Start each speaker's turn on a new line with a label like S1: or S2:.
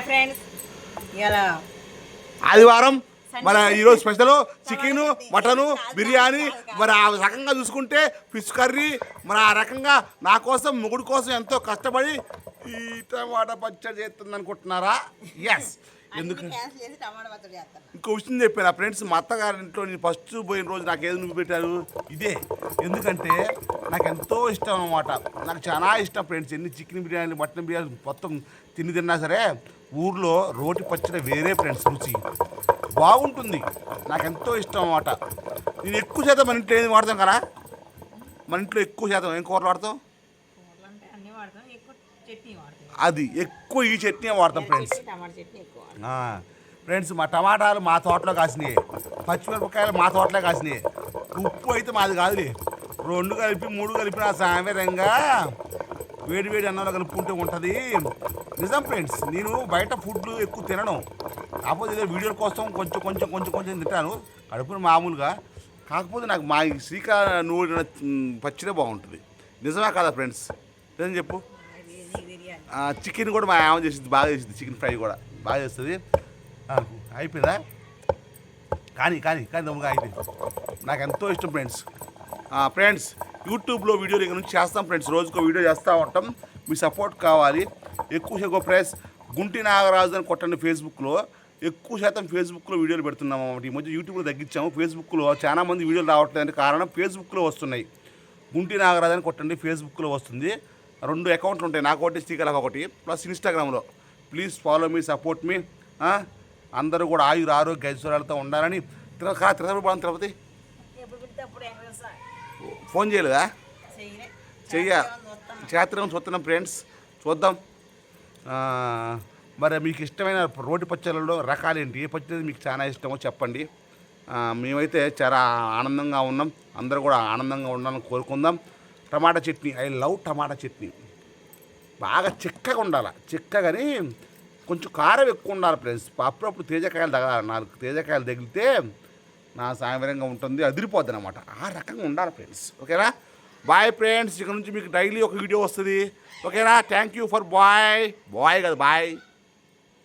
S1: Hi friends, ఇలా
S2: ఆదివారం మన ఈరోజు స్పెషల్ చికెన్, మటను, బిర్యానీ. మరి ఆ రకంగా చూసుకుంటే ఫిష్ కర్రీ. మరి ఆ రకంగా నా కోసం, మొగుడు కోసం ఎంతో కష్టపడి ఈ టమాటా పచ్చడి చేస్తుంది అనుకుంటున్నారా? ఎస్. ఎందుకు ఇంకో విషయం చెప్పాను ఫ్రెండ్స్, మా అత్తగారి ఇంట్లో నేను ఫస్ట్ పోయిన రోజు నాకు ఏది నువ్వు పెట్టారు ఇదే. ఎందుకంటే నాకు ఎంతో ఇష్టం అన్నమాట. నాకు చాలా ఇష్టం ఫ్రెండ్స్. ఎన్ని చికెన్ బిర్యానీ, మటన్ బిర్యానీ మొత్తం తిన్నా సరే ఊర్లో రోటి పచ్చడి వేరే ఫ్రెండ్స్, రుచి బాగుంటుంది. నాకు ఎంతో ఇష్టం అన్నమాట. నేను ఎక్కువ శాతం మన ఇంట్లో ఏది వాడతాం కదా, మన ఇంట్లో ఎక్కువ శాతం ఏం కూరలు వాడతాం? అది ఎక్కువ ఈ చట్నీ వాడతాం ఫ్రెండ్స్. ఫ్రెండ్స్ మా టమాటాలు మా తోటలో కాసినాయి, పచ్చిమిరపకాయలు మా తోటలో కాసినాయి. ఉప్పు అయితే మాది కాదులే. 2 కలిపి 3 కలిపి నా సామెరంగా వేడి వేడి అన్నంలో కలుపుకుంటూ ఉంటుంది. నిజం ఫ్రెండ్స్, నేను బయట ఫుడ్ ఎక్కువ తినను. కాకపోతే ఏదో వీడియోల కోసం కొంచెం కొంచెం కొంచెం కొంచెం తింటాను, కడుపుని మామూలుగా. కాకపోతే నాకు మా శ్రీకాళ నూనె పచ్చిదే బాగుంటుంది. నిజమే కదా ఫ్రెండ్స్? నిజం చెప్పు. చికెన్ కూడా మా ఆమె చేసింది, బాగా చేసింది. చికెన్ ఫ్రై కూడా బాగా చేస్తుంది. అయిపోయిందా? కానీ కానీ కానీ దమ్ముగా అయిపోయింది. నాకు ఎంతో ఇష్టం ఫ్రెండ్స్. ఫ్రెండ్స్ యూట్యూబ్లో వీడియోలు ఇక్కడ నుంచి చేస్తాం ఫ్రెండ్స్. రోజుకో వీడియో చేస్తూ ఉంటాం. మీ సపోర్ట్ కావాలి. ఎక్కువ శాతం ఫ్రెండ్స్ గుంటి నాగరాజు అని కొట్టండి ఫేస్బుక్లో. ఎక్కువ శాతం ఫేస్బుక్లో వీడియోలు పెడుతున్నాము అన్నమాట. ఈ మధ్య యూట్యూబ్లో తగ్గించాము. ఫేస్బుక్లో చాలా మంది వీడియోలు రావట్లేదంటే కారణం ఫేస్బుక్లో వస్తున్నాయి. గుంటి నాగరాజు అని కొట్టండి, ఫేస్బుక్లో వస్తుంది. 2 అకౌంట్లు ఉంటాయి, నాకు ఒకటి, శ్రీకళకు ఒకటి, ప్లస్ ఇన్స్టాగ్రామ్లో. ప్లీజ్ ఫాలో మీ, సపోర్ట్ మీ. అందరూ కూడా ఆరోగ్య ఐశ్వర్యాలతో ఉండాలని. తిరుపతి ఫోన్ చేయలేదా? చేస్తున్నాం, చూస్తున్నాం ఫ్రెండ్స్, చూద్దాం. మరి మీకు ఇష్టమైన రోటి పచ్చళ్ళలో రకాలేంటి? ఏ పచ్చడి మీకు చాలా ఇష్టమో చెప్పండి. మేమైతే చాలా ఆనందంగా ఉన్నాం. అందరూ కూడా ఆనందంగా ఉండాలని కోరుకుందాం. టమాటా చట్నీ, ఐ లవ్ టమాటా చట్నీ. బాగా చిక్కగా ఉండాలి, చిక్కగాని కొంచెం కారం ఎక్కువ ఉండాలి ఫ్రెండ్స్. అప్పుడప్పుడు తేజకాయలు తగలాలి. 4 తేజకాయలు తగిలితే నా సాయంత్రంగా ఉంటుంది, అదిరిపోద్ది అనమాట. ఆ రకంగా ఉండాలి ఫ్రెండ్స్. ఓకేనా? Bye friends. ఇక్కడ నుంచి మీకు డైలీ ఒక వీడియో వస్తుంది. ఓకేనా? Thank you for bye. Bye కదా, బాయ్.